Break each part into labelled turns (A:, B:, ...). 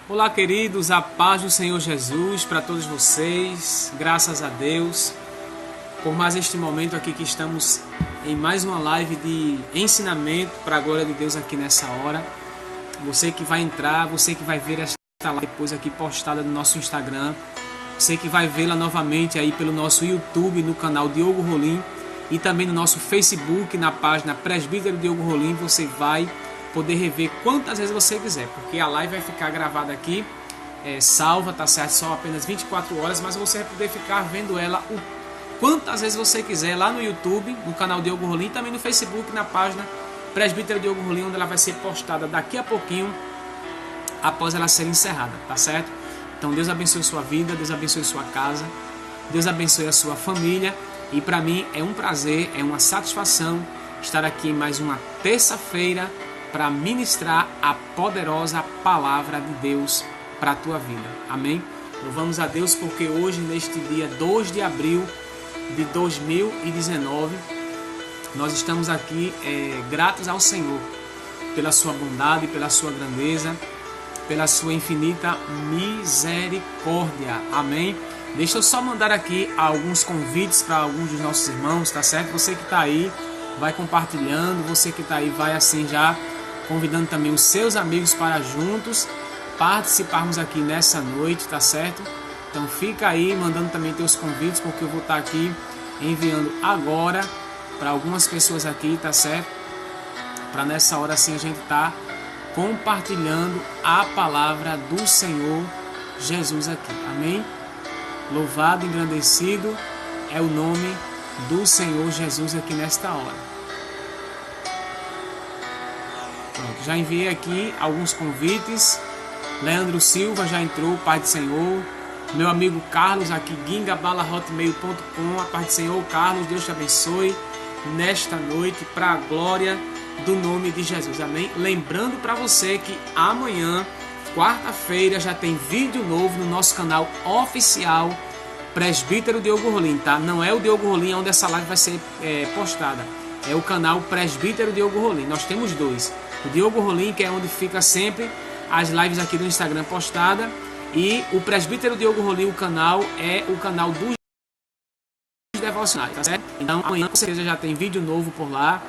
A: Olá, queridos, a paz do Senhor Jesus para todos vocês, graças a Deus por mais este momento aqui que estamos em mais uma live de ensinamento para a glória de Deus aqui nessa hora. Você que vai entrar, você que vai ver esta live depois aqui postada no nosso Instagram, você que vai vê-la novamente aí pelo nosso YouTube, no canal Diogo Rolim e também no nosso Facebook, na página Presbítero Diogo Rolim, você vai poder rever quantas vezes você quiser, porque a live vai ficar gravada aqui, salva, tá certo? Só apenas 24 horas, mas você vai poder ficar vendo ela quantas vezes você quiser lá no YouTube, no canal Diogo Rolim, também no Facebook, na página Presbítero Diogo Rolim, onde ela vai ser postada daqui a pouquinho, após ela ser encerrada, tá certo? Então Deus abençoe sua vida, Deus abençoe sua casa, Deus abençoe a sua família, e para mim é um prazer, é uma satisfação estar aqui em mais uma terça-feira para ministrar a poderosa palavra de Deus para a tua vida. Amém? Louvamos a Deus porque hoje, neste dia 2 de abril de 2019, nós estamos aqui gratos ao Senhor pela sua bondade, pela sua grandeza, pela sua infinita misericórdia. Amém? Deixa eu só mandar aqui alguns convites para alguns dos nossos irmãos, tá certo? Você que está aí, vai compartilhando, você que está aí, vai assim já convidando também os seus amigos para juntos participarmos aqui nessa noite, tá certo? Então fica aí mandando também teus convites, porque eu vou estar aqui enviando agora para algumas pessoas aqui, tá certo? Para nessa hora assim a gente tá compartilhando a palavra do Senhor Jesus aqui, amém? Louvado, engrandecido é o nome do Senhor Jesus aqui nesta hora. Pronto, já enviei aqui alguns convites. Leandro Silva já entrou, Pai do Senhor. Meu amigo Carlos aqui, guingabala.hotmail.com. A Pai do Senhor, Carlos, Deus te abençoe nesta noite para a glória do nome de Jesus, amém? Lembrando para você que amanhã, quarta-feira, já tem vídeo novo no nosso canal oficial Presbítero Diogo Rolim, tá? Não é o Diogo Rolim onde essa live vai ser postada, é o canal Presbítero Diogo Rolim. Nós temos dois, o Diogo Rolim, que é onde fica sempre as lives aqui do Instagram postada, e o Presbítero Diogo Rolim, o canal é o canal dos devocionais, tá certo? Então amanhã com certeza já tem vídeo novo por lá,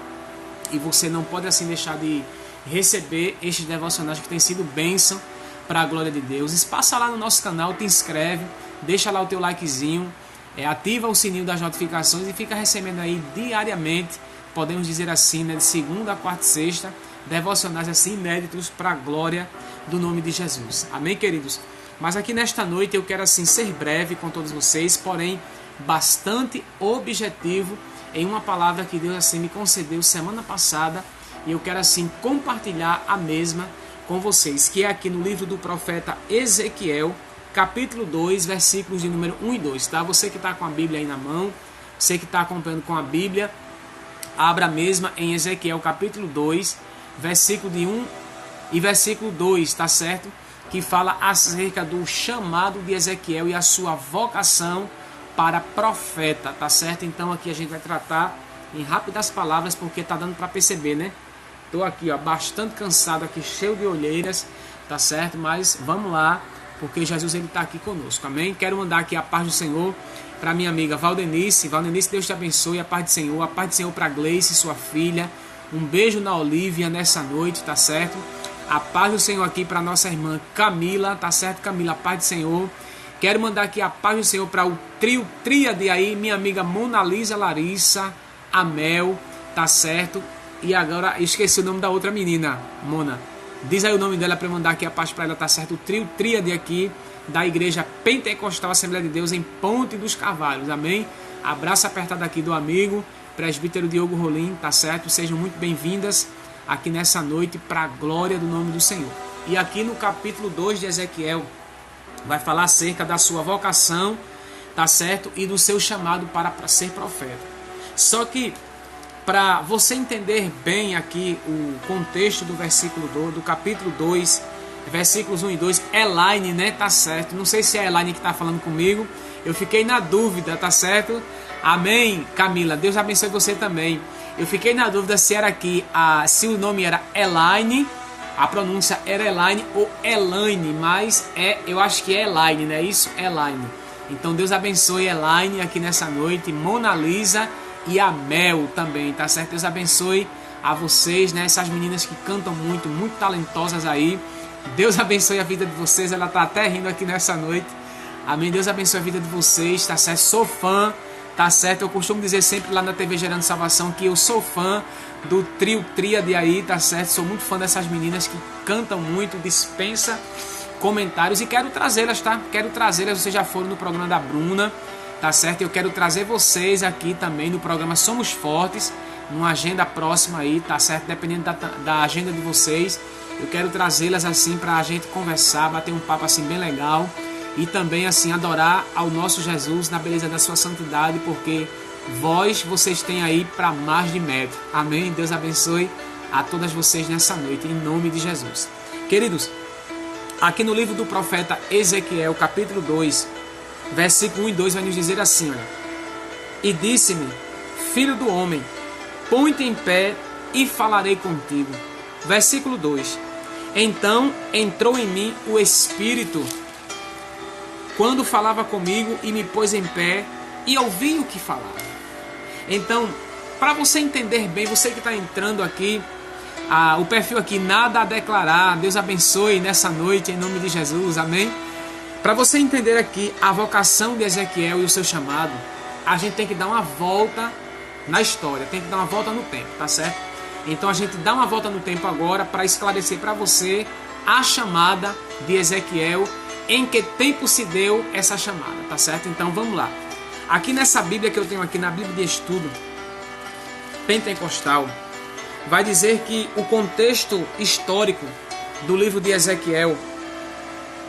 A: e você não pode assim deixar de receber estes devocionais que tem sido bênção para a glória de Deus. Passa lá no nosso canal, te inscreve, deixa lá o teu likezinho, ativa o sininho das notificações e fica recebendo aí diariamente, podemos dizer assim, né, de segunda a quarta e sexta, devocionais assim inéditos para a glória do nome de Jesus. Amém, queridos? Mas aqui nesta noite eu quero assim ser breve com todos vocês, porém bastante objetivo em uma palavra que Deus assim me concedeu semana passada, e eu quero assim compartilhar a mesma com vocês, que é aqui no livro do profeta Ezequiel, capítulo 2, versículos de número 1 e 2, tá? Você que está com a Bíblia aí na mão, você que está acompanhando com a Bíblia, abra a mesma em Ezequiel capítulo 2, versículo de 1 e versículo 2, tá certo? Que fala acerca do chamado de Ezequiel e a sua vocação para profeta, tá certo? Então aqui a gente vai tratar em rápidas palavras, porque tá dando para perceber, né? Tô aqui, ó, bastante cansado aqui, cheio de olheiras, tá certo? Mas vamos lá, porque Jesus ele tá aqui conosco, amém? Quero mandar aqui a paz do Senhor para minha amiga Valdenice. Valdenice, Deus te abençoe, a paz do Senhor para Gleice, sua filha. Um beijo na Olívia nessa noite, tá certo? A paz do Senhor aqui para nossa irmã Camila, tá certo, Camila? A paz do Senhor. Quero mandar aqui a paz do Senhor para o trio tríade aí, minha amiga Mona Lisa, Larissa, Amel, tá certo? E agora esqueci o nome da outra menina, Mona. Diz aí o nome dela para eu mandar aqui a paz para ela, tá certo? O trio tríade aqui da Igreja Pentecostal Assembleia de Deus em Ponte dos Carvalhos, amém? Abraço apertado aqui do amigo Presbítero Diogo Rolim, tá certo? Sejam muito bem-vindas aqui nessa noite para a glória do nome do Senhor. E aqui no capítulo 2 de Ezequiel vai falar acerca da sua vocação, tá certo? E do seu chamado para ser profeta. Só que para você entender bem aqui o contexto do versículo 2, do capítulo 2, versículos 1 e 2, Elaine, né? Tá certo? Não sei se é a Elaine que tá falando comigo. Eu fiquei na dúvida, tá certo? Amém, Camila. Deus abençoe você também. Eu fiquei na dúvida se era aqui, se o nome era Elaine A pronúncia era Elaine ou Elaine, mas eu acho que é Elaine, não é isso? Elaine. Então Deus abençoe Elaine aqui nessa noite, Mona Lisa e a Mel também, tá certo? Deus abençoe a vocês, né? Essas meninas que cantam muito, muito talentosas aí. Deus abençoe a vida de vocês, ela tá até rindo aqui nessa noite. Amém? Deus abençoe a vida de vocês, tá certo? Sou fã, tá certo? Eu costumo dizer sempre lá na TV Gerando Salvação que eu sou fã do trio Tríade aí, tá certo? Sou muito fã dessas meninas que cantam muito, dispensa comentários e quero trazê-las, tá? Quero trazê-las, vocês já foram no programa da Bruna, tá certo? Eu quero trazer vocês aqui também no programa Somos Fortes, numa agenda próxima aí, tá certo? Dependendo da agenda de vocês, eu quero trazê-las assim pra gente conversar, bater um papo assim bem legal e também assim adorar ao nosso Jesus na beleza da sua santidade, porque vocês têm aí para mais de metro. Amém? Deus abençoe a todas vocês nessa noite, em nome de Jesus. Queridos, aqui no livro do profeta Ezequiel, capítulo 2, versículo 1 e 2, vai nos dizer assim, olha: E disse-me, filho do homem, põe-te em pé e falarei contigo. Versículo 2: Então entrou em mim o Espírito, quando falava comigo, e me pôs em pé, e ouvi o que falava. Então, para você entender bem, você que está entrando aqui, o perfil aqui, nada a declarar, Deus abençoe nessa noite, em nome de Jesus, amém? Para você entender aqui a vocação de Ezequiel e o seu chamado, a gente tem que dar uma volta na história, tem que dar uma volta no tempo, tá certo? Então a gente dá uma volta no tempo agora para esclarecer para você a chamada de Ezequiel, em que tempo se deu essa chamada, tá certo? Então vamos lá. Aqui nessa Bíblia que eu tenho aqui, na Bíblia de Estudo Pentecostal, vai dizer que o contexto histórico do livro de Ezequiel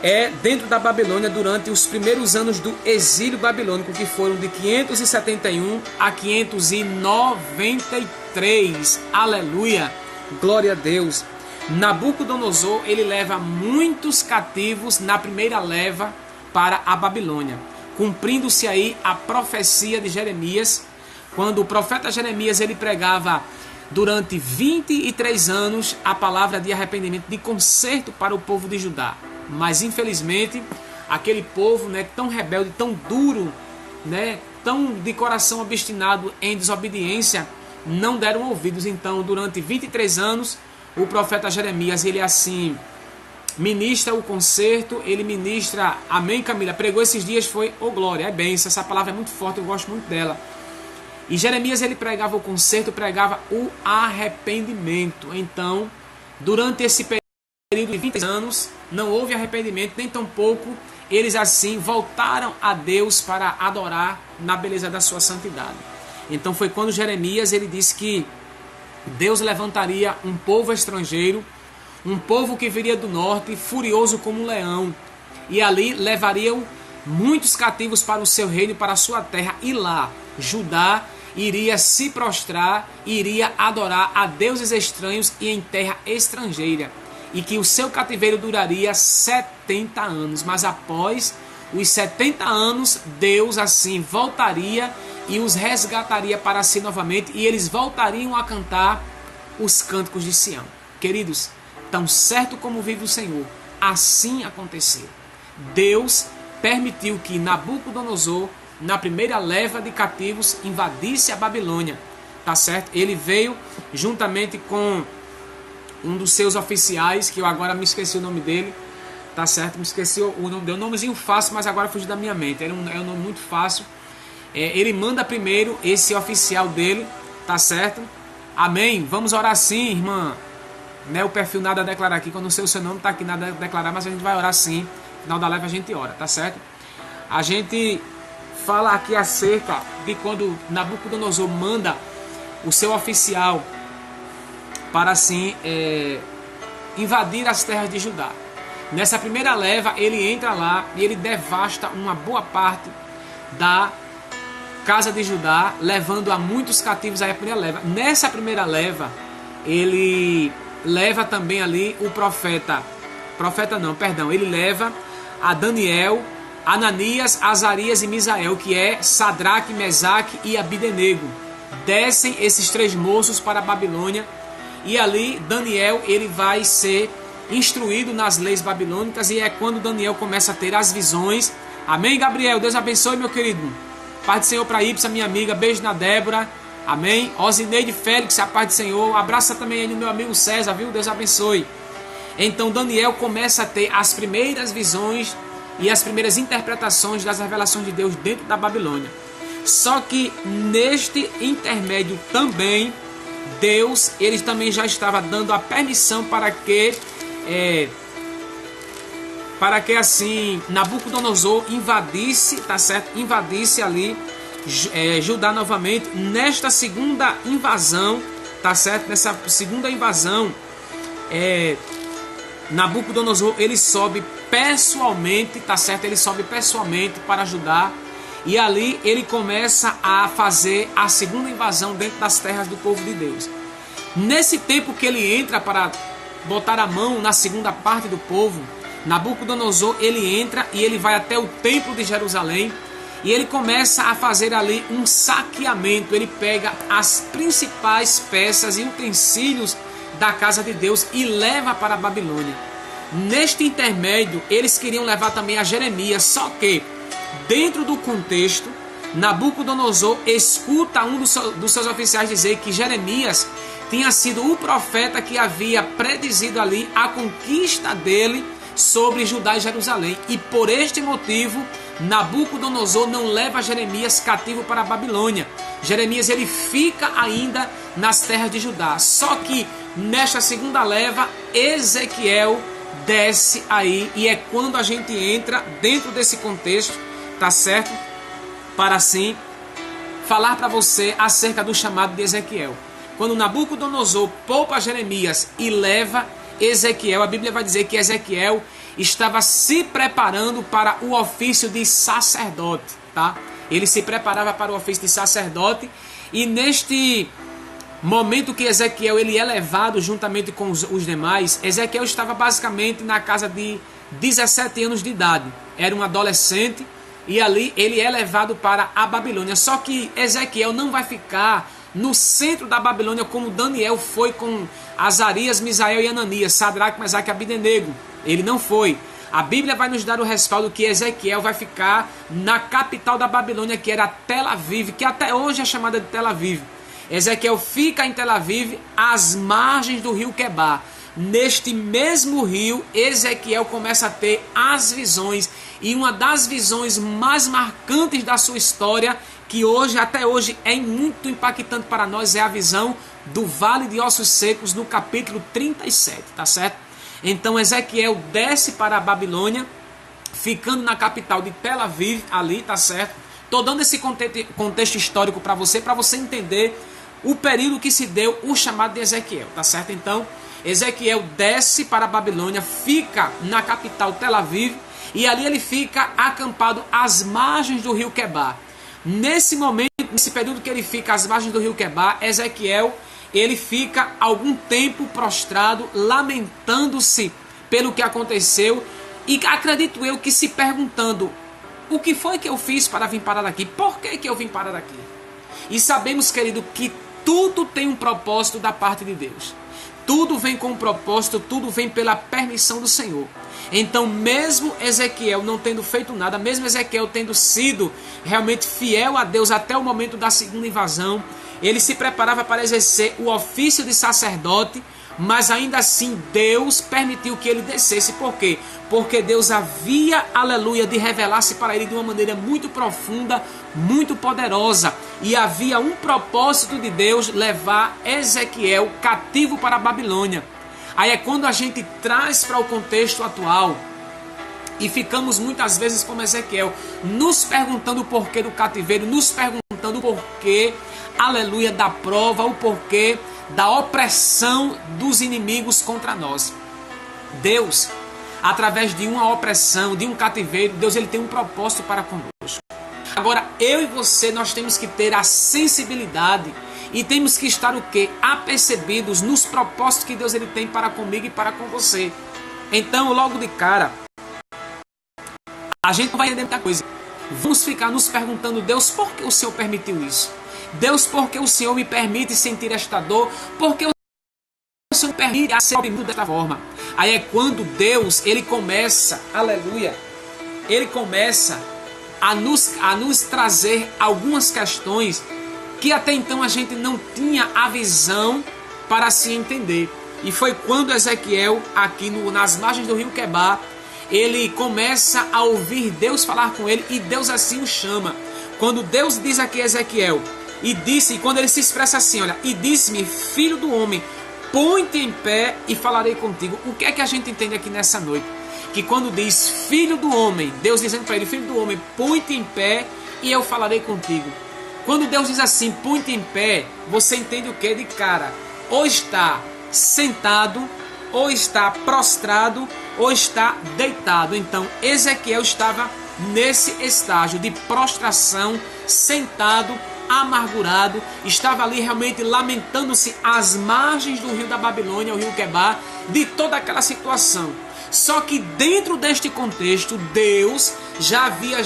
A: é dentro da Babilônia durante os primeiros anos do exílio babilônico, que foram de 571 a 593. Aleluia! Glória a Deus! Nabucodonosor, ele leva muitos cativos na primeira leva para a Babilônia, cumprindo-se aí a profecia de Jeremias, quando o profeta Jeremias ele pregava durante 23 anos a palavra de arrependimento, de conserto para o povo de Judá. Mas infelizmente aquele povo, né, tão rebelde, tão duro, né, tão de coração obstinado em desobediência, não deram ouvidos. Então durante 23 anos o profeta Jeremias, ele assim ministra o conserto, ele ministra, amém Camila? Pregou esses dias, foi, glória, é bênção, essa palavra é muito forte, eu gosto muito dela. E Jeremias, ele pregava o conserto, pregava o arrependimento. Então, durante esse período de 20 anos, não houve arrependimento, nem tampouco eles assim voltaram a Deus para adorar na beleza da sua santidade. Então foi quando Jeremias, ele disse que Deus levantaria um povo estrangeiro, um povo que viria do norte, furioso como um leão, e ali levariam muitos cativos para o seu reino, para a sua terra, e lá Judá iria se prostrar, iria adorar a deuses estranhos e em terra estrangeira, e que o seu cativeiro duraria 70 anos, mas após os 70 anos, Deus assim voltaria e os resgataria para si novamente, e eles voltariam a cantar os cânticos de Sião. Queridos, tão certo como vive o Senhor, assim aconteceu. Deus permitiu que Nabucodonosor, na primeira leva de cativos, invadisse a Babilônia, tá certo? Ele veio juntamente com um dos seus oficiais, que eu agora me esqueci o nome dele, tá certo? Me esqueci o nome dele, um nomezinho fácil, mas agora fugiu da minha mente, é um nome muito fácil. Ele manda primeiro esse oficial dele, tá certo? Amém? Vamos orar sim, irmã. Né, o perfil nada a declarar aqui, quando eu não sei o seu nome, tá aqui nada a declarar, mas a gente vai orar sim. No final da live a gente ora, tá certo? A gente fala aqui acerca de quando Nabucodonosor manda o seu oficial para assim invadir as terras de Judá. Nessa primeira leva ele entra lá e ele devasta uma boa parte da casa de Judá, levando a muitos cativos aí a primeira leva. Nessa primeira leva ele leva também ali o ele leva a Daniel, Ananias, Azarias e Misael, que é Sadraque, Mesaque e Abidenego. Descem esses três moços para a Babilônia, e ali Daniel ele vai ser instruído nas leis babilônicas, e é quando Daniel começa a ter as visões. Amém, Gabriel? Deus abençoe, meu querido. Paz do Senhor para Ipsa, minha amiga. Beijo na Débora. Amém. Osineide Félix, a paz do Senhor. Abraça também aí no meu amigo César, viu? Deus abençoe. Então Daniel começa a ter as primeiras visões e as primeiras interpretações das revelações de Deus dentro da Babilônia. Só que neste intermédio também, Deus, ele também já estava dando a permissão para que assim Nabucodonosor invadisse, tá certo? Invadisse ali Judá novamente. Nesta segunda invasão, tá certo? Nessa segunda invasão, Nabucodonosor, ele sobe pessoalmente, tá certo? Ele sobe pessoalmente para Judá, e ali ele começa a fazer a segunda invasão dentro das terras do povo de Deus. Nesse tempo que ele entra para botar a mão na segunda parte do povo, Nabucodonosor, ele entra e ele vai até o templo de Jerusalém, e ele começa a fazer ali um saqueamento. Ele pega as principais peças e utensílios da casa de Deus e leva para a Babilônia. Neste intermédio, eles queriam levar também a Jeremias, só que dentro do contexto, Nabucodonosor escuta um dos seus oficiais dizer que Jeremias tinha sido o profeta que havia predizido ali a conquista dele sobre Judá e Jerusalém, e por este motivo Nabucodonosor não leva Jeremias cativo para a Babilônia. Jeremias, ele fica ainda nas terras de Judá. Só que nesta segunda leva, Ezequiel desce aí, e é quando a gente entra dentro desse contexto, tá certo? Para assim falar para você acerca do chamado de Ezequiel. Quando Nabucodonosor poupa Jeremias e leva Ezequiel, a Bíblia vai dizer que Ezequiel estava se preparando para o ofício de sacerdote, tá? Ele se preparava para o ofício de sacerdote, e neste momento que Ezequiel ele é levado juntamente com os demais, Ezequiel estava basicamente na casa de 17 anos de idade. Era um adolescente, e ali ele é levado para a Babilônia. Só que Ezequiel não vai ficar no centro da Babilônia como Daniel foi com Azarias, Misael e Ananias, Sadraque, Mesaque e Abdenego. Ele não foi. A Bíblia vai nos dar o respaldo que Ezequiel vai ficar na capital da Babilônia, que era Tel Aviv, que até hoje é chamada de Tel Aviv. Ezequiel fica em Tel Aviv, às margens do rio Quebar. Neste mesmo rio, Ezequiel começa a ter as visões, e uma das visões mais marcantes da sua história, que hoje, até hoje, é muito impactante para nós, é a visão do Vale de Ossos Secos, no capítulo 37, tá certo? Então Ezequiel desce para a Babilônia, ficando na capital de Tel Aviv, ali, tá certo? Estou dando esse contexto histórico para você entender o período que se deu o chamado de Ezequiel, tá certo? Então, Ezequiel desce para a Babilônia, fica na capital Tel Aviv, e ali ele fica acampado às margens do rio Quebar. Nesse momento, nesse período que ele fica às margens do rio Quebar, Ezequiel, ele fica algum tempo prostrado, lamentando-se pelo que aconteceu, e acredito eu que se perguntando: o que foi que eu fiz para vir parar aqui? Por que eu vim parar aqui? E sabemos, querido, que tudo tem um propósito da parte de Deus. Tudo vem com um propósito, tudo vem pela permissão do Senhor. Então, mesmo Ezequiel não tendo feito nada, mesmo Ezequiel tendo sido realmente fiel a Deus até o momento da segunda invasão, ele se preparava para exercer o ofício de sacerdote, mas ainda assim Deus permitiu que ele descesse. Por quê? Porque Deus havia, aleluia, de revelar-se para ele de uma maneira muito profunda, muito poderosa. E havia um propósito de Deus, levar Ezequiel cativo para a Babilônia. Aí é quando a gente traz para o contexto atual e ficamos muitas vezes como Ezequiel, nos perguntando o porquê do cativeiro, nos perguntando o porquê, aleluia, da prova, o porquê da opressão dos inimigos contra nós. Deus, através de uma opressão, de um cativeiro, Deus ele tem um propósito para conosco. Agora, eu e você, nós temos que ter a sensibilidade e temos que estar o quê? Apercebidos nos propósitos que Deus ele tem para comigo e para com você. Então, logo de cara, a gente não vai entender muita coisa. Vamos ficar nos perguntando: Deus, por que o Senhor permitiu isso? Deus, por que o Senhor me permite sentir esta dor? Por que o Senhor me permite a ser oprimido dessa forma. Aí é quando Deus, ele começa, aleluia, ele começa a nos trazer algumas questões que até então a gente não tinha a visão para se entender. E foi quando Ezequiel, aqui nas margens do rio Quebar, ele começa a ouvir Deus falar com ele e Deus assim o chama. Quando Deus diz aqui a Ezequiel, e quando ele se expressa assim, olha, e disse-me, filho do homem, põe-te em pé e falarei contigo. O que é que a gente entende aqui nessa noite? Que quando diz filho do homem, Deus dizendo para ele, filho do homem, põe-te em pé e eu falarei contigo. Quando Deus diz assim, põe-te em pé, você entende o que de cara? Ou está sentado, ou está prostrado, ou está deitado. Então Ezequiel estava nesse estágio de prostração, sentado, amargurado, estava ali realmente lamentando-se às margens do rio da Babilônia, o rio Quebar, de toda aquela situação. Só que dentro deste contexto, Deus já havia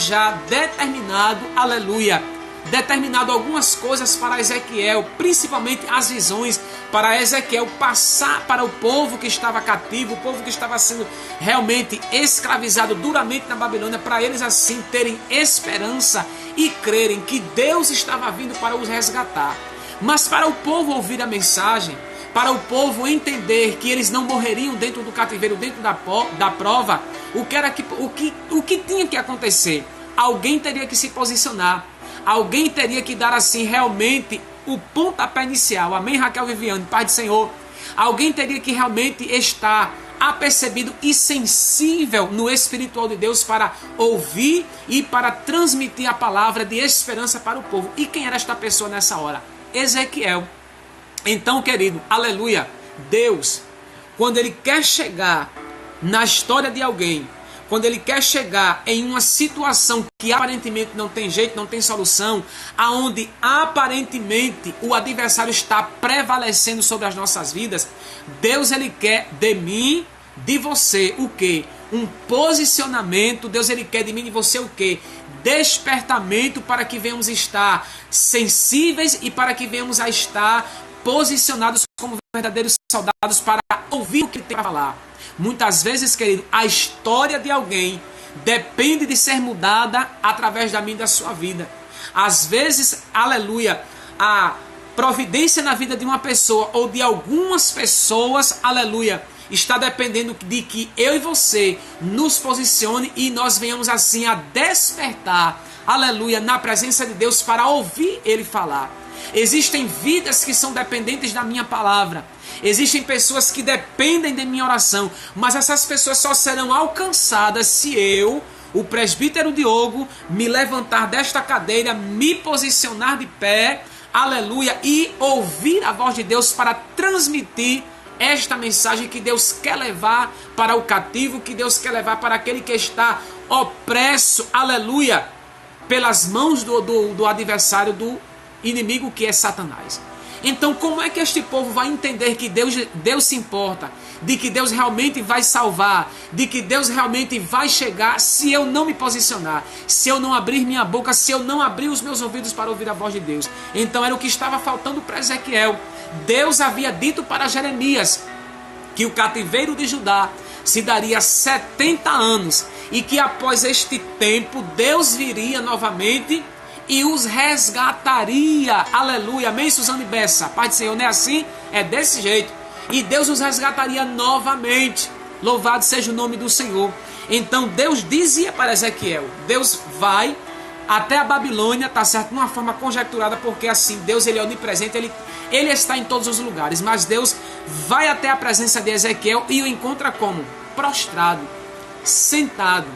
A: determinado, aleluia, determinado algumas coisas para Ezequiel, principalmente as visões, para Ezequiel passar para o povo que estava cativo, o povo que estava sendo realmente escravizado duramente na Babilônia, para eles assim terem esperança e crerem que Deus estava vindo para os resgatar. Mas para o povo ouvir a mensagem, para o povo entender que eles não morreriam dentro do cativeiro, dentro da prova, o que tinha que acontecer? Alguém teria que se posicionar. Alguém teria que dar assim realmente o pontapé inicial. Amém, Raquel Viviane, Pai do Senhor. Alguém teria que realmente estar apercebido e sensível no espiritual de Deus para ouvir e para transmitir a palavra de esperança para o povo. E quem era esta pessoa nessa hora? Ezequiel. Então, querido, aleluia, Deus, quando Ele quer chegar na história de alguém, quando Ele quer chegar em uma situação que aparentemente não tem jeito, não tem solução, aonde aparentemente o adversário está prevalecendo sobre as nossas vidas, Deus, Ele quer de mim, de você, o quê? Um posicionamento. Deus, Ele quer de mim e de você o quê? Despertamento, para que venhamos estar sensíveis e para que venhamos a estar posicionados como verdadeiros soldados para ouvir o que Ele tem para falar. Muitas vezes, querido, a história de alguém depende de ser mudada através da minha e da sua vida. Às vezes, aleluia, a providência na vida de uma pessoa ou de algumas pessoas, aleluia, está dependendo de que eu e você nos posicione e nós venhamos assim a despertar, aleluia, na presença de Deus para ouvir Ele falar. Existem vidas que são dependentes da minha palavra. Existem pessoas que dependem de minha oração, mas essas pessoas só serão alcançadas se eu, o presbítero Diogo, me levantar desta cadeira, me posicionar de pé, aleluia, e ouvir a voz de Deus para transmitir esta mensagem que Deus quer levar para o cativo, que Deus quer levar para aquele que está opresso, aleluia, pelas mãos do adversário, do inimigo, que é Satanás. Então, como é que este povo vai entender que Deus se importa, de que Deus realmente vai salvar, de que Deus realmente vai chegar, se eu não me posicionar, se eu não abrir minha boca, se eu não abrir os meus ouvidos para ouvir a voz de Deus? Então era o que estava faltando para Ezequiel. Deus havia dito para Jeremias que o cativeiro de Judá se daria 70 anos e que após este tempo Deus viria novamente e os resgataria. Aleluia, amém, Suzane Bessa, Pai do Senhor, não é assim? É desse jeito. E Deus os resgataria novamente. Louvado seja o nome do Senhor. Então Deus dizia para Ezequiel, Deus vai até a Babilônia, tá certo? De uma forma conjecturada, porque assim, Deus, Ele é onipresente, ele está em todos os lugares. Mas Deus vai até a presença de Ezequiel e o encontra como? Prostrado, sentado,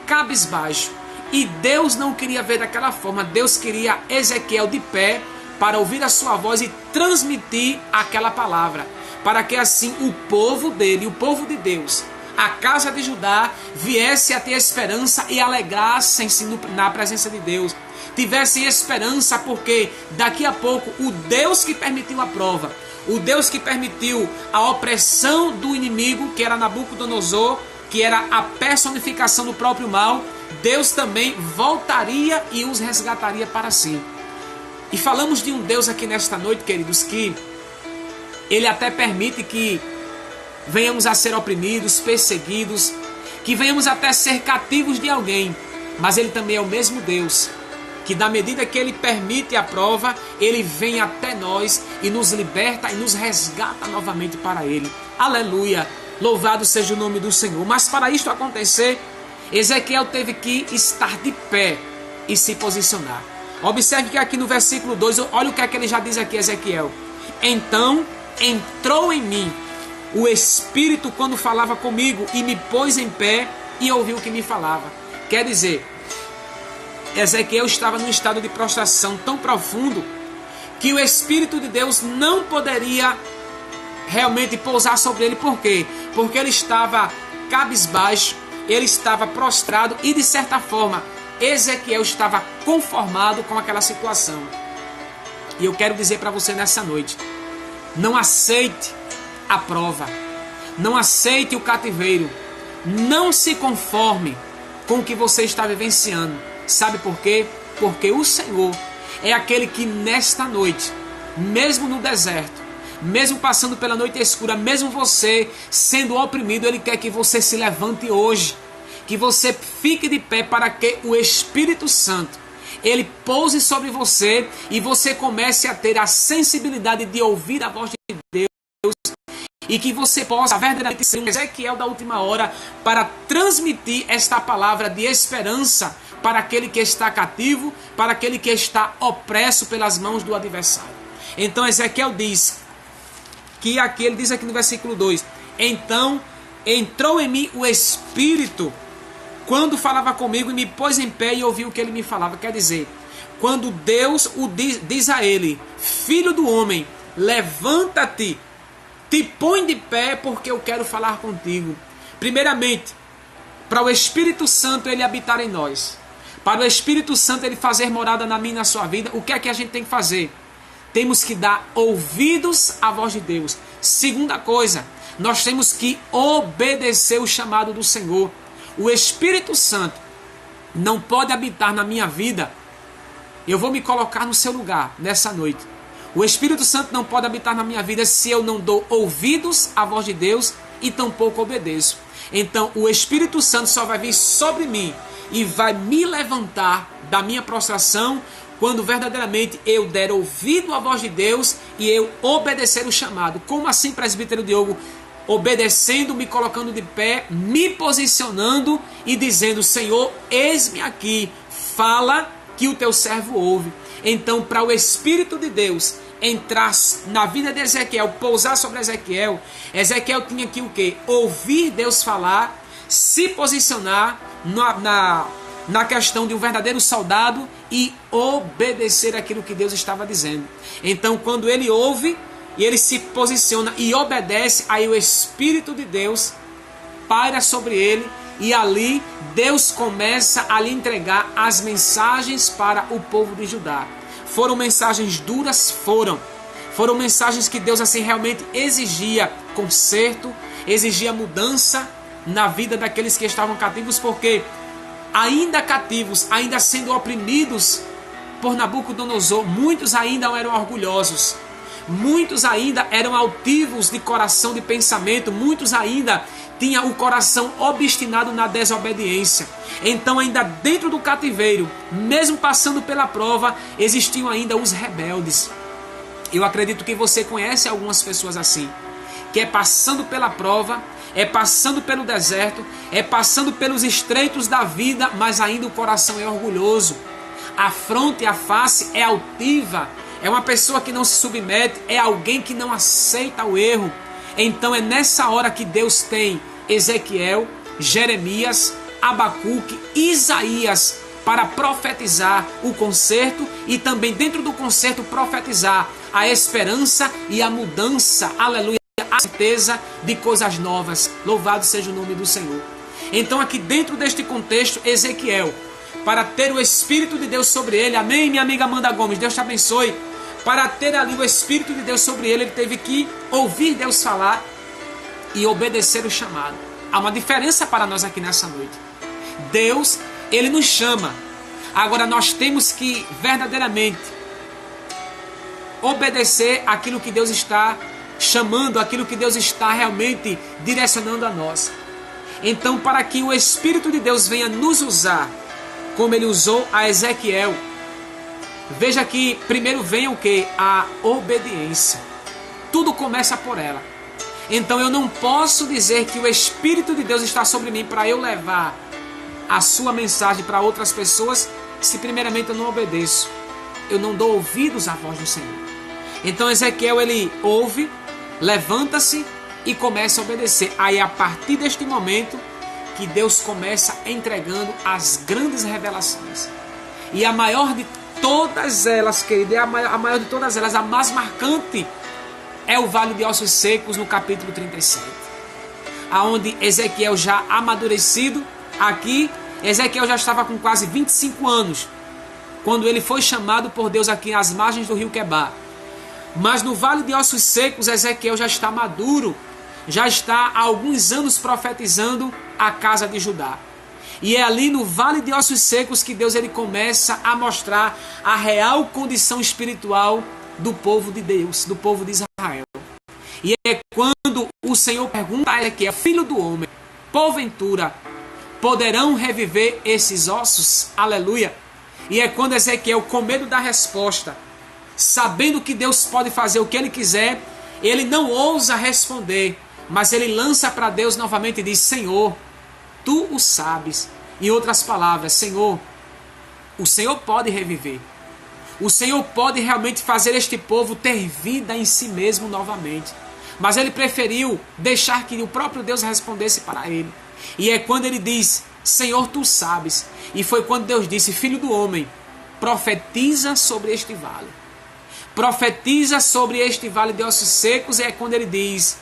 A: cabisbaixo. E Deus não queria ver daquela forma. Deus queria Ezequiel de pé para ouvir a sua voz e transmitir aquela palavra, para que assim o povo dele, o povo de Deus, a casa de Judá, viesse a ter esperança e alegrassem-se na presença de Deus. Tivessem esperança, porque daqui a pouco o Deus que permitiu a prova, o Deus que permitiu a opressão do inimigo, que era Nabucodonosor, que era a personificação do próprio mal, Deus também voltaria e os resgataria para si. E falamos de um Deus aqui nesta noite, queridos, que Ele até permite que venhamos a ser oprimidos, perseguidos, que venhamos até ser cativos de alguém. Mas Ele também é o mesmo Deus que, na medida que Ele permite a prova, Ele vem até nós e nos liberta e nos resgata novamente para Ele. Aleluia! Louvado seja o nome do Senhor. Mas para isto acontecer, Ezequiel teve que estar de pé e se posicionar. Observe que aqui no versículo 2, olha o que é que ele já diz aqui, Ezequiel. Então entrou em mim o Espírito quando falava comigo e me pôs em pé e ouviu o que me falava. Quer dizer, Ezequiel estava num estado de prostração tão profundo que o Espírito de Deus não poderia realmente pousar sobre ele. Por quê? Porque ele estava cabisbaixo, ele estava prostrado e, de certa forma, Ezequiel estava conformado com aquela situação. E eu quero dizer para você nessa noite, não aceite a prova, não aceite o cativeiro, não se conforme com o que você está vivenciando. Sabe por quê? Porque o Senhor é aquele que nesta noite, mesmo no deserto, mesmo passando pela noite escura, mesmo você sendo oprimido, Ele quer que você se levante hoje, que você fique de pé para que o Espírito Santo, Ele pouse sobre você e você comece a ter a sensibilidade de ouvir a voz de Deus e que você possa verdadeiramente ser um Ezequiel da última hora para transmitir esta palavra de esperança para aquele que está cativo, para aquele que está opresso pelas mãos do adversário. Então Ezequiel diz que aqui, ele diz aqui no versículo 2, então entrou em mim o Espírito quando falava comigo e me pôs em pé e ouviu o que ele me falava. Quer dizer, quando Deus diz a ele, filho do homem, levanta-te, te põe de pé porque eu quero falar contigo. Primeiramente, para o Espírito Santo ele habitar em nós, para o Espírito Santo ele fazer morada na minha e na sua vida, o que é que a gente tem que fazer? Temos que dar ouvidos à voz de Deus. Segunda coisa, nós temos que obedecer o chamado do Senhor. O Espírito Santo não pode habitar na minha vida. Eu vou me colocar no seu lugar nessa noite. O Espírito Santo não pode habitar na minha vida se eu não dou ouvidos à voz de Deus e tampouco obedeço. Então o Espírito Santo só vai vir sobre mim e vai me levantar da minha prostração quando verdadeiramente eu der ouvido à voz de Deus e eu obedecer o chamado. Como assim, presbítero Diogo? Obedecendo, me colocando de pé, me posicionando e dizendo, Senhor, eis-me aqui, fala que o teu servo ouve. Então, para o Espírito de Deus entrar na vida de Ezequiel, pousar sobre Ezequiel, Ezequiel tinha que o quê? Ouvir Deus falar, se posicionar na questão de um verdadeiro soldado e obedecer aquilo que Deus estava dizendo. Então, quando ele ouve e ele se posiciona e obedece, aí o Espírito de Deus paira sobre ele e ali Deus começa a lhe entregar as mensagens para o povo de Judá. Foram mensagens duras? Foram mensagens que Deus assim realmente exigia conserto, exigia mudança na vida daqueles que estavam cativos, porque ainda cativos, ainda sendo oprimidos por Nabucodonosor, muitos ainda eram orgulhosos, muitos ainda eram altivos de coração, de pensamento, muitos ainda tinham o coração obstinado na desobediência. Então ainda dentro do cativeiro, mesmo passando pela prova, existiam ainda os rebeldes. Eu acredito que você conhece algumas pessoas assim, que é passando pela prova, é passando pelo deserto, é passando pelos estreitos da vida, mas ainda o coração é orgulhoso. A fronte, a face é altiva, é uma pessoa que não se submete, é alguém que não aceita o erro. Então é nessa hora que Deus tem Ezequiel, Jeremias, Abacuque, Isaías para profetizar o conserto e também dentro do conserto profetizar a esperança e a mudança, aleluia, a certeza de coisas novas. Louvado seja o nome do Senhor. Então aqui dentro deste contexto, Ezequiel, para ter o Espírito de Deus sobre ele, amém, minha amiga Amanda Gomes, Deus te abençoe. Para ter ali o Espírito de Deus sobre ele, ele teve que ouvir Deus falar e obedecer o chamado. Há uma diferença para nós aqui nessa noite. Deus, ele nos chama. Agora nós temos que verdadeiramente obedecer aquilo que Deus está chamando aquilo que Deus está realmente direcionando a nós. Então, para que o Espírito de Deus venha nos usar, como ele usou a Ezequiel, veja que primeiro vem o que? A obediência. Tudo começa por ela. Então eu não posso dizer que o Espírito de Deus está sobre mim para eu levar a sua mensagem para outras pessoas, se primeiramente eu não obedeço. Eu não dou ouvidos à voz do Senhor. Então Ezequiel, ele ouve, levanta-se e começa a obedecer. Aí a partir deste momento que Deus começa entregando as grandes revelações. E a maior de todas elas, querida, a maior de todas elas, a mais marcante, é o Vale de Ossos Secos, no capítulo 37. Aonde Ezequiel já amadurecido, aqui Ezequiel já estava com quase 25 anos, quando ele foi chamado por Deus aqui às margens do rio Quebar. Mas no Vale de Ossos Secos, Ezequiel já está maduro, já está há alguns anos profetizando a casa de Judá. E é ali no Vale de Ossos Secos que Deus ele começa a mostrar a real condição espiritual do povo de Deus, do povo de Israel. E é quando o Senhor pergunta a Ezequiel, filho do homem, porventura poderão reviver esses ossos? Aleluia! E é quando Ezequiel, com medo da resposta, sabendo que Deus pode fazer o que ele quiser, ele não ousa responder, mas ele lança para Deus novamente e diz, Senhor, tu o sabes. Em outras palavras, Senhor, o Senhor pode reviver. O Senhor pode realmente fazer este povo ter vida em si mesmo novamente. Mas ele preferiu deixar que o próprio Deus respondesse para ele. E é quando ele diz, Senhor, tu sabes. E foi quando Deus disse, filho do homem, profetiza sobre este vale. Profetiza sobre este vale de ossos secos. E é quando ele diz,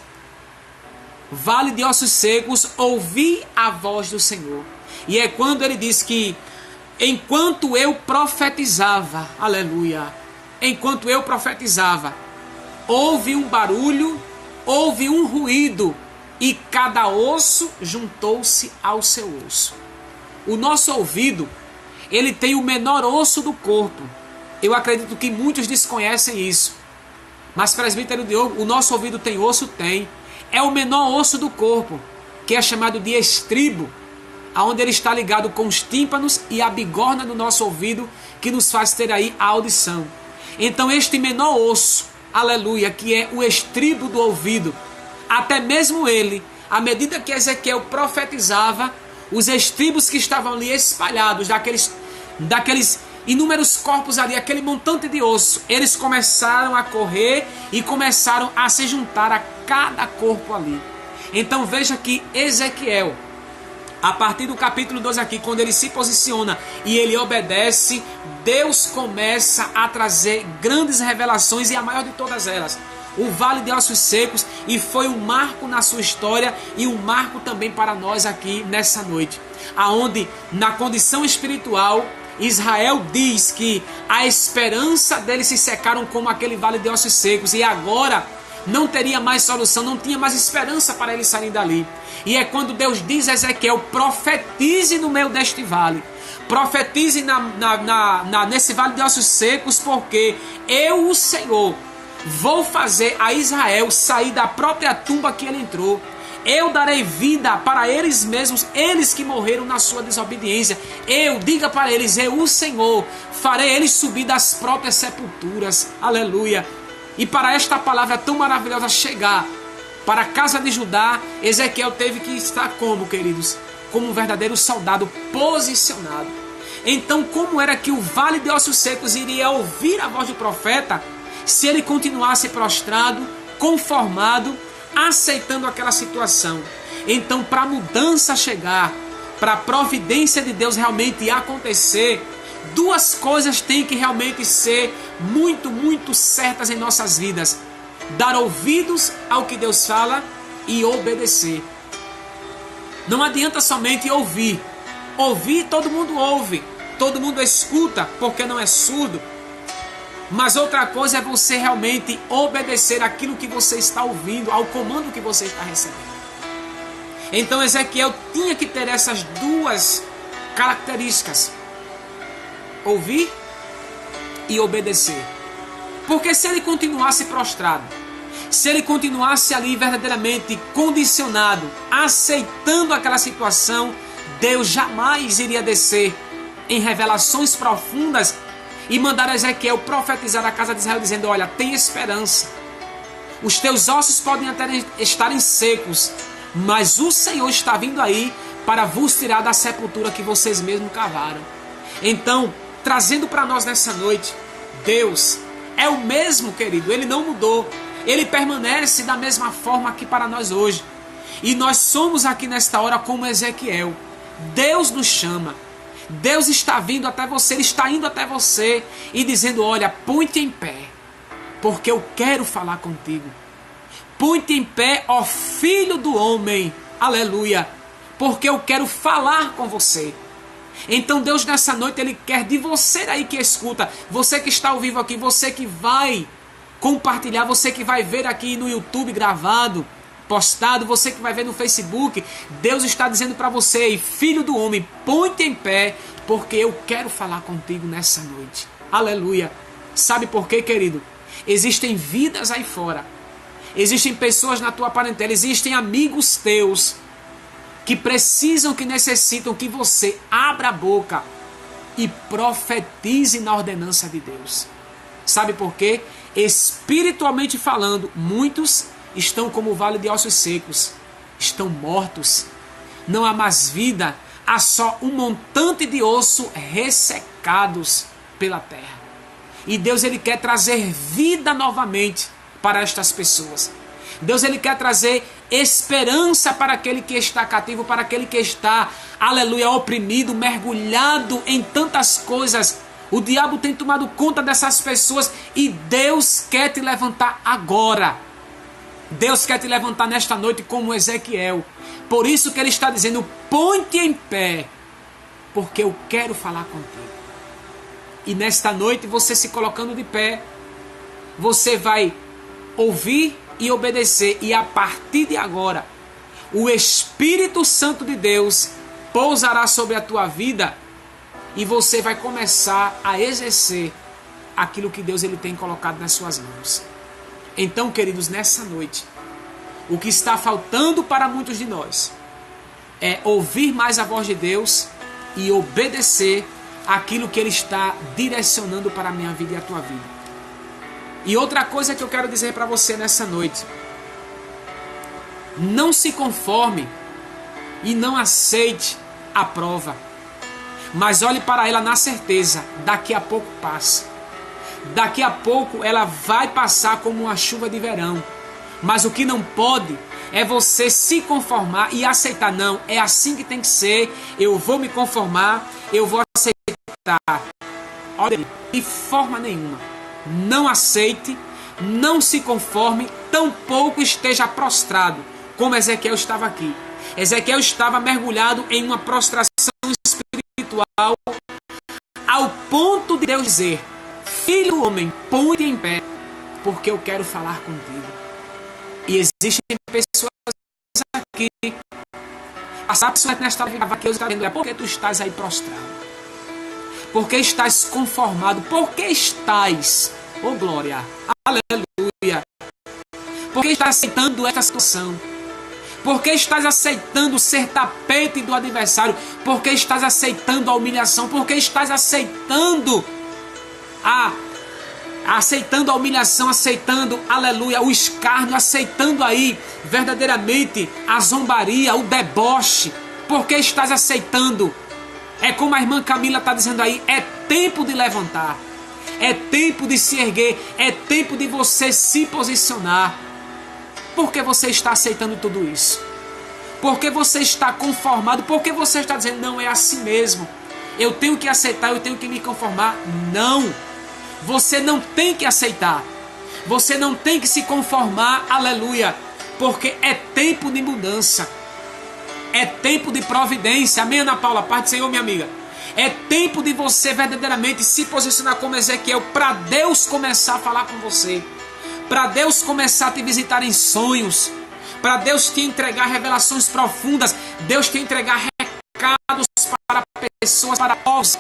A: vale de ossos secos, ouvi a voz do Senhor. E é quando ele diz que, enquanto eu profetizava, aleluia, enquanto eu profetizava, houve um barulho, houve um ruído, e cada osso juntou-se ao seu osso. O nosso ouvido, ele tem o menor osso do corpo. Eu acredito que muitos desconhecem isso. Mas, presbítero Diogo, o nosso ouvido tem osso? Tem. É o menor osso do corpo, que é chamado de estribo, aonde ele está ligado com os tímpanos e a bigorna do nosso ouvido, que nos faz ter aí a audição. Então este menor osso, aleluia, que é o estribo do ouvido, até mesmo ele, à medida que Ezequiel profetizava, os estribos que estavam ali espalhados, daqueles inúmeros corpos ali, aquele montante de osso, eles começaram a correr e começaram a se juntar a cada corpo ali. Então veja que Ezequiel, a partir do capítulo 12 aqui, quando ele se posiciona e ele obedece, Deus começa a trazer grandes revelações, e a maior de todas elas, o Vale de Ossos Secos, e foi um marco na sua história e um marco também para nós aqui nessa noite, aonde na condição espiritual Israel diz que a esperança deles se secaram como aquele Vale de Ossos Secos, e agora não teria mais solução, não tinha mais esperança para eles saírem dali. E é quando Deus diz a Ezequiel, profetize no meio deste vale, profetize nesse Vale de Ossos Secos, porque eu, o Senhor, vou fazer a Israel sair da própria tumba que ele entrou. Eu darei vida para eles mesmos, eles que morreram na sua desobediência. Diga para eles, eu, o Senhor, farei eles subir das próprias sepulturas. Aleluia. E para esta palavra tão maravilhosa chegar para a casa de Judá, Ezequiel teve que estar como, queridos? Como um verdadeiro soldado posicionado. Então, como era que o Vale de Ossos Secos iria ouvir a voz do profeta se ele continuasse prostrado, conformado, aceitando aquela situação? Então, para a mudança chegar, para a providência de Deus realmente acontecer, duas coisas têm que realmente ser muito, muito certas em nossas vidas: dar ouvidos ao que Deus fala e obedecer. Não adianta somente ouvir. Ouvir, todo mundo ouve, todo mundo escuta, porque não é surdo. Mas outra coisa é você realmente obedecer aquilo que você está ouvindo, ao comando que você está recebendo. Então Ezequiel tinha que ter essas duas características: ouvir e obedecer. Porque se ele continuasse prostrado, se ele continuasse ali verdadeiramente condicionado, aceitando aquela situação, Deus jamais iria descer em revelações profundas e mandar Ezequiel profetizar a casa de Israel dizendo: olha, tem esperança. Os teus ossos podem até estarem secos, mas o Senhor está vindo aí para vos tirar da sepultura que vocês mesmos cavaram. Então, trazendo para nós nessa noite, Deus é o mesmo, querido, Ele não mudou. Ele permanece da mesma forma aqui para nós hoje. E nós somos aqui nesta hora como Ezequiel. Deus nos chama. Deus está vindo até você, Ele está indo até você e dizendo: olha, põe-te em pé, porque eu quero falar contigo. Põe-te em pé, ó filho do homem, aleluia, porque eu quero falar com você. Então Deus nessa noite, Ele quer de você aí que escuta, você que está ao vivo aqui, você que vai compartilhar, você que vai ver aqui no YouTube gravado, postado, você que vai ver no Facebook, Deus está dizendo para você: filho do homem, põe-te em pé, porque eu quero falar contigo nessa noite. Aleluia. Sabe por quê, querido? Existem vidas aí fora, existem pessoas na tua parentela, existem amigos teus que precisam, que necessitam que você abra a boca e profetize na ordenança de Deus. Sabe por quê? Espiritualmente falando, muitos estão como o vale de ossos secos, estão mortos, não há mais vida, há só um montante de osso ressecados pela terra. E Deus, Ele quer trazer vida novamente para estas pessoas. Deus, Ele quer trazer esperança para aquele que está cativo, para aquele que está, aleluia, oprimido, mergulhado em tantas coisas. O diabo tem tomado conta dessas pessoas e Deus quer te levantar agora. Deus quer te levantar nesta noite como Ezequiel. Por isso que Ele está dizendo: põe-te em pé, porque eu quero falar contigo. E nesta noite, você se colocando de pé, você vai ouvir e obedecer. E a partir de agora, o Espírito Santo de Deus pousará sobre a tua vida e você vai começar a exercer aquilo que Deus, Ele tem colocado nas suas mãos. Então, queridos, nessa noite, o que está faltando para muitos de nós é ouvir mais a voz de Deus e obedecer aquilo que Ele está direcionando para a minha vida e a tua vida. E outra coisa que eu quero dizer para você nessa noite: não se conforme e não aceite a prova, mas olhe para ela na certeza: daqui a pouco passa. Daqui a pouco ela vai passar como uma chuva de verão. Mas o que não pode é você se conformar e aceitar. Não, é assim que tem que ser. Eu vou me conformar, eu vou aceitar. Olha, de forma nenhuma. Não aceite, não se conforme, tampouco esteja prostrado, como Ezequiel estava aqui. Ezequiel estava mergulhado em uma prostração espiritual, ao ponto de Deus dizer: filho do homem, põe-te em pé, porque eu quero falar contigo. E existem pessoas aqui, passar pessoas nesta vida que eu estou dizendo: por que tu estás aí prostrado? Por que estás conformado? Por que estás, oh glória, aleluia, por que estás aceitando esta situação? Por que estás aceitando ser tapete do adversário? Por que estás aceitando a humilhação? Por que estás aceitando aceitando a humilhação, aceitando, aleluia, o escárnio, aceitando aí verdadeiramente a zombaria, o deboche? Por que estás aceitando? É como a irmã Camila está dizendo aí: é tempo de levantar, é tempo de se erguer, é tempo de você se posicionar. Por que você está aceitando tudo isso? Por que você está conformado? Por que você está dizendo: não, é assim mesmo, eu tenho que aceitar, eu tenho que me conformar? Não, você não tem que aceitar, você não tem que se conformar, aleluia, porque é tempo de mudança, é tempo de providência. Amém, Ana Paula? Paz do Senhor, minha amiga. É tempo de você verdadeiramente se posicionar como Ezequiel, para Deus começar a falar com você, para Deus começar a te visitar em sonhos, para Deus te entregar revelações profundas, Deus te entregar recados para pessoas, para povos,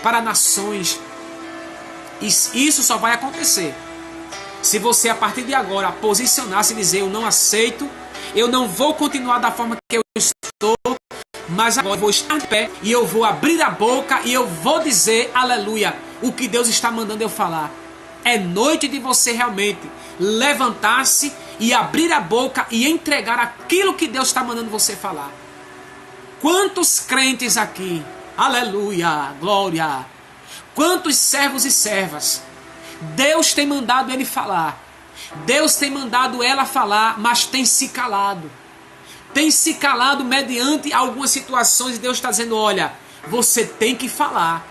A: para nações. Isso só vai acontecer Se você a partir de agora posicionar-se e dizer: eu não aceito, eu não vou continuar da forma que eu estou, mas agora eu vou estar de pé e eu vou abrir a boca e eu vou dizer, aleluia, o que Deus está mandando eu falar. É noite de você realmente levantar-se e abrir a boca e entregar aquilo que Deus está mandando você falar. Quantos crentes aqui, aleluia, glória, quantos servos e servas, Deus tem mandado ele falar, Deus tem mandado ela falar, mas tem se calado. Tem se calado mediante algumas situações e Deus está dizendo: olha, você tem que falar.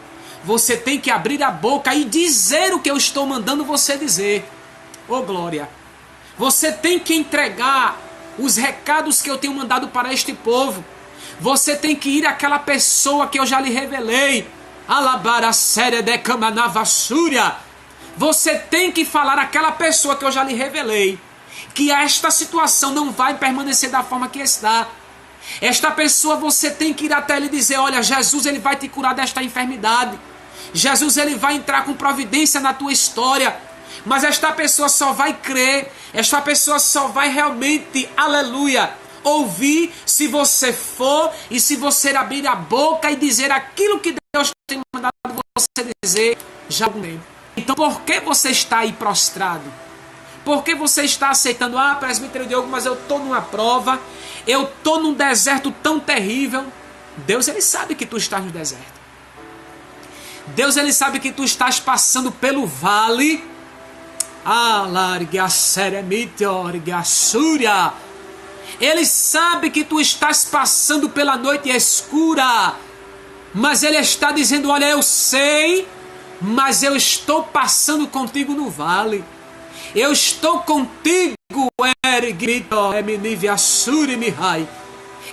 A: Você tem que abrir a boca e dizer o que eu estou mandando você dizer. Oh glória! Você tem que entregar os recados que eu tenho mandado para este povo. Você tem que ir àquela pessoa que eu já lhe revelei. Alabara séria de camanavassúria. Você tem que falar àquela pessoa que eu já lhe revelei que esta situação não vai permanecer da forma que está. Esta pessoa, você tem que ir até ele e dizer: olha, Jesus, ele vai te curar desta enfermidade. Jesus, ele vai entrar com providência na tua história. Mas esta pessoa só vai crer, esta pessoa só vai realmente, aleluia, ouvir se você for e se você abrir a boca e dizer aquilo que Deus tem mandado você dizer já há algum tempo. Então por que você está aí prostrado? Por que você está aceitando? Ah, presbítero Diogo, mas eu estou numa prova, eu estou num deserto tão terrível. Deus, ele sabe que tu estás no deserto. Deus, ele sabe que tu estás passando pelo vale. Ele sabe que tu estás passando pela noite escura. Mas ele está dizendo: olha, eu sei, mas eu estou passando contigo no vale. Eu estou contigo,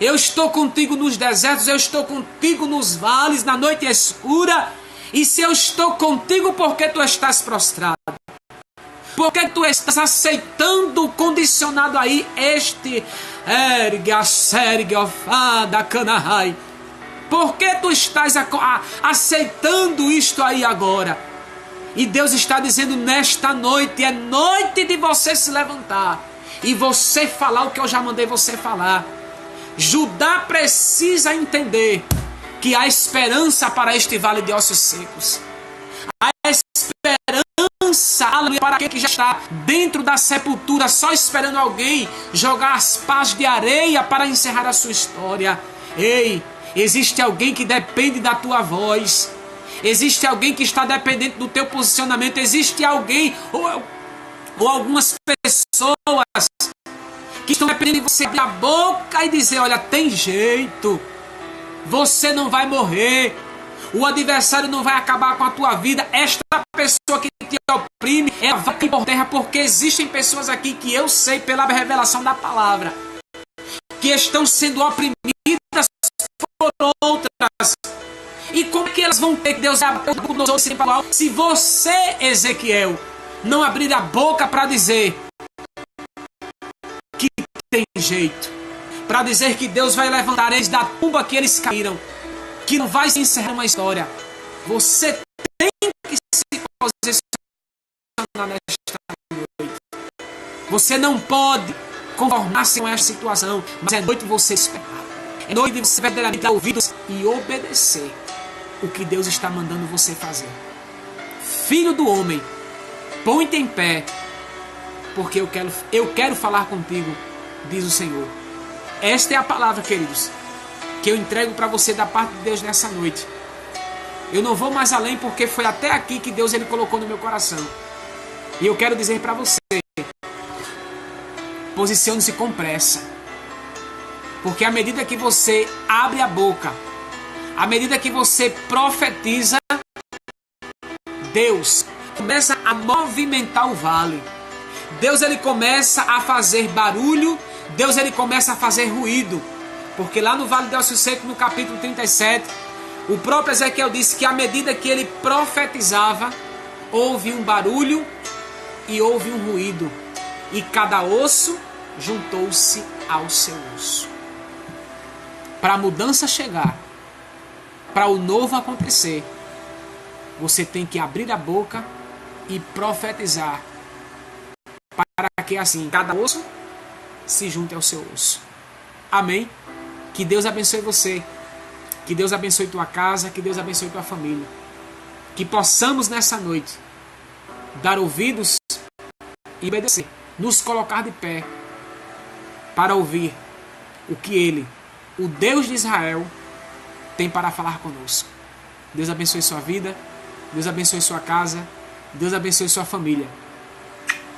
A: eu estou contigo nos desertos, eu estou contigo nos vales, na noite escura. E se eu estou contigo, por que tu estás prostrado? Por que tu estás aceitando condicionado aí este por que tu estás aceitando isto aí agora? E Deus está dizendo: nesta noite é noite de você se levantar e você falar o que eu já mandei você falar. Judá precisa entender que há esperança para este vale de ossos secos. Há esperança para aquele que já está dentro da sepultura, só esperando alguém jogar as pás de areia para encerrar a sua história. Ei, existe alguém que depende da tua voz. Existe alguém que está dependente do teu posicionamento. Existe alguém ou algumas pessoas que estão dependendo de você abrir a boca e dizer: olha, tem jeito. Você não vai morrer. O adversário não vai acabar com a tua vida. Esta pessoa que te oprime, ela vai cair por terra, porque existem pessoas aqui que eu sei pela revelação da palavra que estão sendo oprimidas por outras. E como é que elas vão ter que Deus abrir se você, Ezequiel, não abrir a boca para dizer que tem jeito, para dizer que Deus vai levantar eles da tumba que eles caíram, que não vai se encerrar uma história? Você tem que se posicionar nesta noite. Você não pode conformar-se com esta situação, mas é noite de você esperar. É noite de você verdadeiramente dar ouvidos e obedecer o que Deus está mandando você fazer. Filho do homem, põe-te em pé, porque eu quero falar contigo, diz o Senhor. Esta é a palavra, queridos, que eu entrego para você da parte de Deus nessa noite. Eu não vou mais além, porque foi até aqui que Deus ele colocou no meu coração. E eu quero dizer para você: posicione-se com pressa, porque à medida que você abre a boca, à medida que você profetiza, Deus começa a movimentar o vale. Deus ele começa a fazer barulho. Deus ele começa a fazer ruído. Porque lá no Vale de Ossos Secos, no capítulo 37, o próprio Ezequiel disse que à medida que ele profetizava, houve um barulho e houve um ruído. E cada osso juntou-se ao seu osso. Para a mudança chegar, para o novo acontecer, você tem que abrir a boca e profetizar que é assim, cada osso se junte ao seu osso. Amém? Que Deus abençoe você. Que Deus abençoe tua casa, que Deus abençoe tua família. Que possamos nessa noite dar ouvidos e obedecer, nos colocar de pé para ouvir o que Ele, o Deus de Israel, tem para falar conosco. Deus abençoe sua vida, Deus abençoe sua casa, Deus abençoe sua família.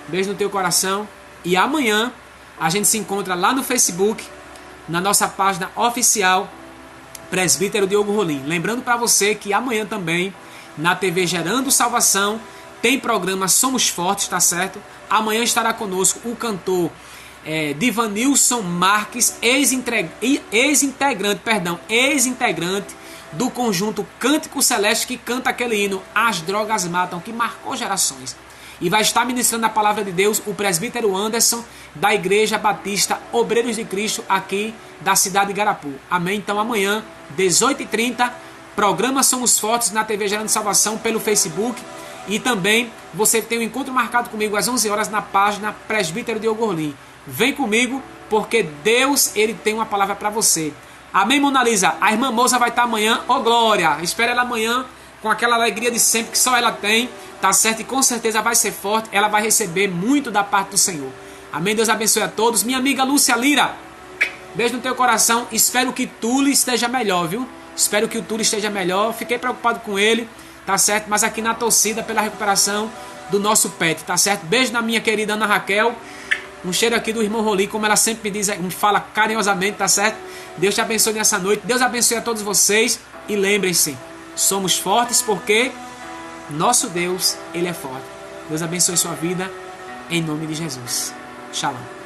A: Beijo no teu coração e amanhã a gente se encontra lá no Facebook, na nossa página oficial Presbítero Diogo Rolim. Lembrando para você que amanhã também na TV Gerando Salvação tem programa Somos Fortes, tá certo? Amanhã estará conosco o cantor Divanilson Marques, ex-integrante do conjunto Cântico Celeste, que canta aquele hino As Drogas Matam, que marcou gerações. E vai estar ministrando a palavra de Deus o presbítero Anderson, da Igreja Batista Obreiros de Cristo, aqui da cidade de Igarapu. Amém? Então amanhã, 18h30, programa Somos Fortes na TV Gerando Salvação pelo Facebook. E também você tem um encontro marcado comigo às 11 horas na página Presbítero Diogo Rolim. Vem comigo, porque Deus, Ele tem uma palavra para você. Amém, Mona Lisa? A irmã Moça vai estar amanhã. Ô, glória! Espera ela amanhã com aquela alegria de sempre que só ela tem, tá certo? E com certeza vai ser forte. Ela vai receber muito da parte do Senhor. Amém? Deus abençoe a todos. Minha amiga Lúcia Lira, beijo no teu coração. Espero que Tule esteja melhor, viu? Espero que o Tule esteja melhor. Fiquei preocupado com ele, tá certo? Mas aqui na torcida pela recuperação do nosso pet, tá certo? Beijo na minha querida Ana Raquel. Um cheiro aqui do irmão Rolim, como ela sempre me diz, me fala carinhosamente, tá certo? Deus te abençoe nessa noite. Deus abençoe a todos vocês. E lembrem-se, somos fortes porque nosso Deus, Ele é forte. Deus abençoe sua vida, em nome de Jesus. Shalom.